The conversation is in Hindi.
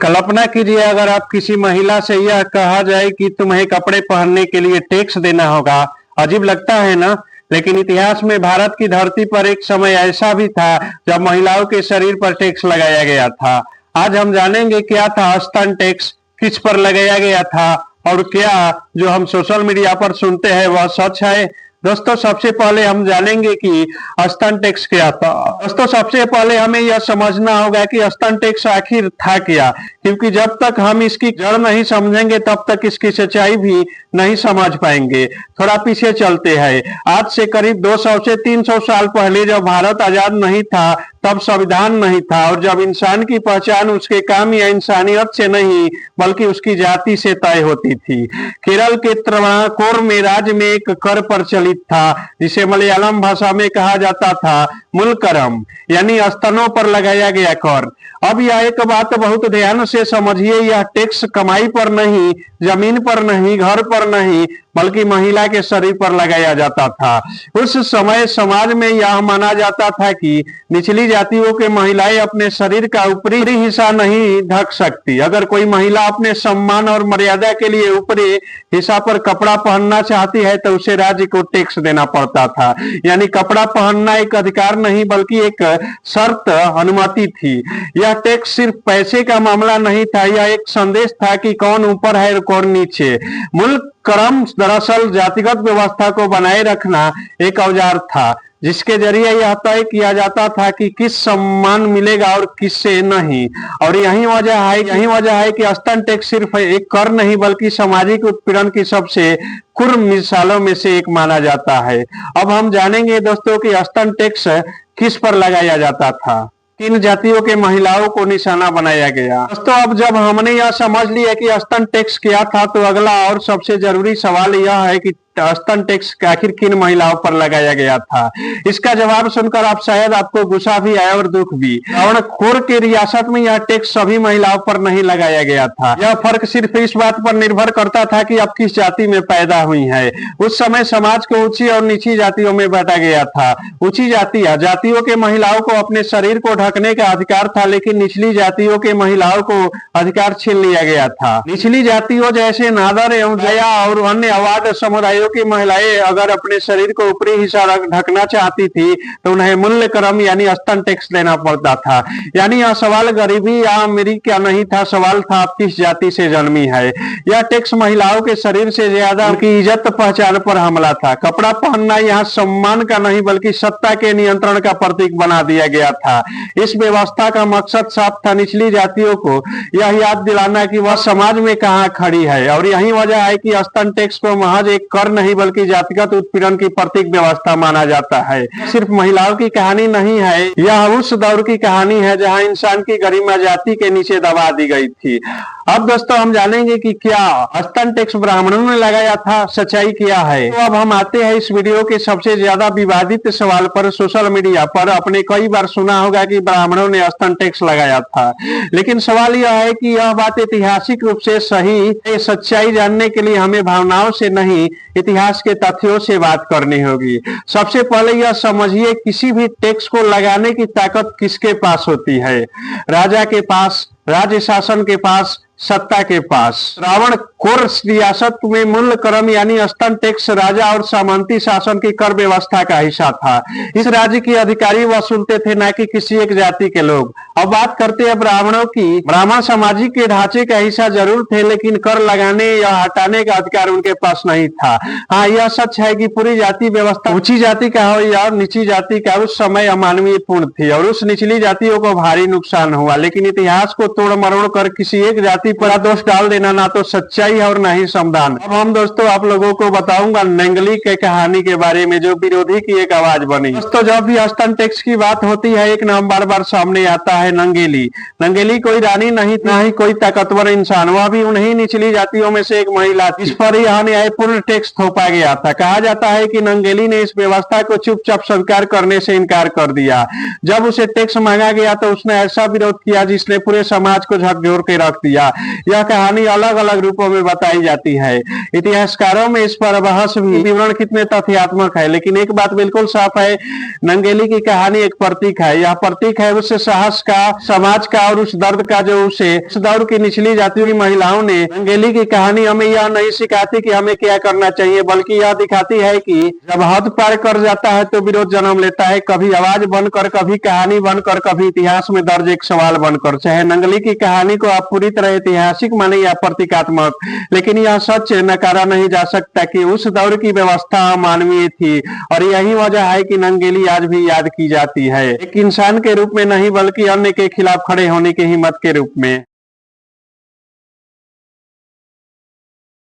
कल्पना कीजिए अगर आप किसी महिला से यह कहा जाए कि तुम्हें कपड़े पहनने के लिए टैक्स देना होगा। अजीब लगता है ना। लेकिन इतिहास में भारत की धरती पर एक समय ऐसा भी था जब महिलाओं के शरीर पर टैक्स लगाया गया था। आज हम जानेंगे क्या था स्तन टैक्स, किस पर लगाया गया था और क्या जो हम सोशल मीडिया पर सुनते हैं वह सच है। दोस्तों सबसे पहले हम जानेंगे कि स्तन टैक्स क्या था। दोस्तों सबसे पहले हमें यह समझना होगा कि स्तन टैक्स आखिर था क्या, क्योंकि जब तक हम इसकी जड़ नहीं समझेंगे तब तक इसकी सच्चाई भी नहीं समझ पाएंगे। थोड़ा पीछे चलते हैं। आज से करीब 200 से 300 साल पहले जब भारत आजाद नहीं था तब संविधान नहीं था और जब इंसान की पहचान उसके काम या इंसानियत से नहीं बल्कि उसकी जाति से तय होती थी। केरल के त्रावणकोर में राज्य में एक कर प्रचलित था जिसे मलयालम भाषा में कहा जाता था मुलकरम, यानी स्तनों पर लगाया गया कर। अब यह एक बात बहुत ध्यान से समझिए, यह टैक्स कमाई पर नहीं, जमीन पर नहीं, घर पर नहीं बल्कि महिला के शरीर पर लगाया जाता था। उस समय समाज में यह माना जाता था कि निचली जातियों के महिलाएं अपने शरीर का ऊपरी हिस्सा नहीं ढक सकती। अगर कोई महिला अपने सम्मान और मर्यादा के लिए ऊपरी हिस्सा पर कपड़ा पहनना चाहती है तो उसे राज्य को टैक्स देना पड़ता था। यानी कपड़ा पहनना एक अधिकार नहीं बल्कि एक शर्त, अनुमति थी। यह टैक्स सिर्फ पैसे का मामला नहीं था, यह एक संदेश था कि कौन ऊपर है और कौन नीचे। मुल्क क्रम दरअसल जातिगत व्यवस्था को बनाए रखना एक औजार था जिसके जरिए यह तय किया जाता था कि किस सम्मान मिलेगा और किससे नहीं। और यही वजह है कि स्तन टैक्स सिर्फ एक कर नहीं बल्कि सामाजिक उत्पीड़न की सबसे क्रूर मिसालों में से एक माना जाता है। अब हम जानेंगे दोस्तों कि स्तन टैक्स किस पर लगाया जाता था, किन जातियों के महिलाओं को निशाना बनाया गया। दोस्तों अब जब हमने यह समझ लिया कि स्तन टैक्स क्या था तो अगला और सबसे जरूरी सवाल यह है कि स्तन टैक्स आखिर किन महिलाओं पर लगाया गया था। इसका जवाब सुनकर आप शायद आपको गुस्सा भी आया और दुख भी। त्रावणकोर के रियासत में यह टैक्स सभी महिलाओं पर नहीं लगाया गया था। यह फर्क सिर्फ इस बात पर निर्भर करता था कि आप किस जाति में पैदा हुई हैं। उस समय समाज को ऊंची और नीची जातियों में बांटा गया था। ऊंची जातियों के महिलाओं को अपने शरीर को ढकने का अधिकार था, लेकिन निचली जातियों के महिलाओं को अधिकार छीन लिया गया था। निचली जातियों जैसे नादर एवं जया और अन्य अवार्ड समुदायों की महिलाएं अगर अपने शरीर को ऊपरी हिस्सा ढकना चाहती थी तो उन्हें मूल्य क्रम यानी स्तन टैक्स देना पड़ता था। यानी यह सवाल गरीबी या अमीरी का नहीं था, सवाल था आप किस जाति से जन्मी है। यह टैक्स महिलाओं के शरीर से ज्यादा उनकी इज्जत पहचान पर हमला था। कपड़ा पहनना यहाँ सम्मान का नहीं बल्कि सत्ता के नियंत्रण का प्रतीक बना दिया गया था। इस व्यवस्था का मकसद साफ था, निचली जातियों को यह याद दिलाना कि वह समाज में कहाँ खड़ी है। और यही वजह है कि स्तन टैक्स को महज एक कर नहीं बल्कि जातिगत उत्पीड़न की प्रतीक व्यवस्था माना जाता है। सिर्फ महिलाओं की कहानी नहीं है, यह उस दौर की कहानी है जहां इंसान की गरिमा जाति के नीचे दबा दी गई थी। अब दोस्तों हम जानेंगे कि क्या स्तन टैक्स ब्राह्मणों ने लगाया था, सच्चाई क्या है। तो अब हम आते हैं इस वीडियो के सबसे ज्यादा विवादित सवाल पर। सोशल मीडिया पर आपने कई बार सुना होगा कि ब्राह्मणों ने स्तन टैक्स लगाया था, लेकिन सवाल यह है कि यह बात ऐतिहासिक रूप से सही है। सच्चाई जानने के लिए हमें भावनाओं से नहीं इतिहास के तथ्यों से बात करनी होगी। सबसे पहले यह समझिए किसी भी टैक्स को लगाने की ताकत किसके पास होती है। राजा के पास, राज्य शासन के पास, सत्ता के पास। त्रावणकोर रियासत में मूल्य क्रम यानी स्तन टैक्स राजा और सामंती शासन की कर व्यवस्था का हिस्सा था। इस राज्य के अधिकारी वसूलते थे, न कि किसी एक जाति के लोग। अब बात करते हैं ब्राह्मणों की। ब्राह्मण सामाजिक के ढांचे का हिस्सा जरूर थे, लेकिन कर लगाने या हटाने का अधिकार उनके पास नहीं था। हाँ, यह सच है कि पूरी जाति व्यवस्था ऊंची जाति का हो या नीची जाति का उस समय अमानवीय पूर्ण थी और उस निचली जातियों को भारी नुकसान हुआ। लेकिन इतिहास को तोड़ मरोड़ कर किसी एक जाति पर दोष डाल देना ना तो सच्चाई है और ना ही समाधान। अब हम दोस्तों आप लोगों को बताऊंगा नंगली के कहानी के बारे में जो विरोधी की एक आवाज बनी। दोस्तों जब भी स्तन टैक्स की बात होती है एक नाम बार बार सामने आता है, नंगेली। नंगेली कोई रानी नहीं, ना ही कोई ताकतवर इंसान, वह भी उन्हीं निचली जातियों में से एक महिला थी। इस पर यह न्यायपूर्ण टैक्स थोपा गया था। कहा जाता है कि नंगेली ने इस व्यवस्था को चुपचाप स्वीकार करने से इनकार कर दिया। जब उसे टैक्स मांगा गया तो उसने ऐसा विरोध किया जिसने पूरे समाज को झकझोर के रख दिया। यह कहानी अलग अलग रूपों में बताई जाती है। इतिहासकारों में इस पर बहस भी विवरण कितने तथ्यात्मक है, लेकिन एक बात बिल्कुल साफ है, नंगेली की कहानी एक प्रतीक है। यह प्रतीक है उस साहस का, समाज का और उस दर्द का जो उस दौर की निचली जातियों की महिलाओं ने। नंगेली की कहानी हमें यह नहीं सिखाती कि हमें क्या करना चाहिए, बल्कि यह दिखाती है कि जब हद पार कर जाता है तो विरोध जन्म लेता है, कभी आवाज बनकर, कभी कहानी बनकर, कभी इतिहास में दर्ज एक सवाल बनकर। चाहे नंगेली की कहानी को आप पूरी तरह ऐतिहासिक माने या प्रतीकात्मक, लेकिन यह सच नकारा नहीं जा सकता कि उस दौर की व्यवस्था अमानवीय थी, और यही वजह है कि नंगेली आज भी याद की जाती है, एक इंसान के रूप में नहीं बल्कि अन्य के खिलाफ खड़े होने की हिम्मत के रूप में।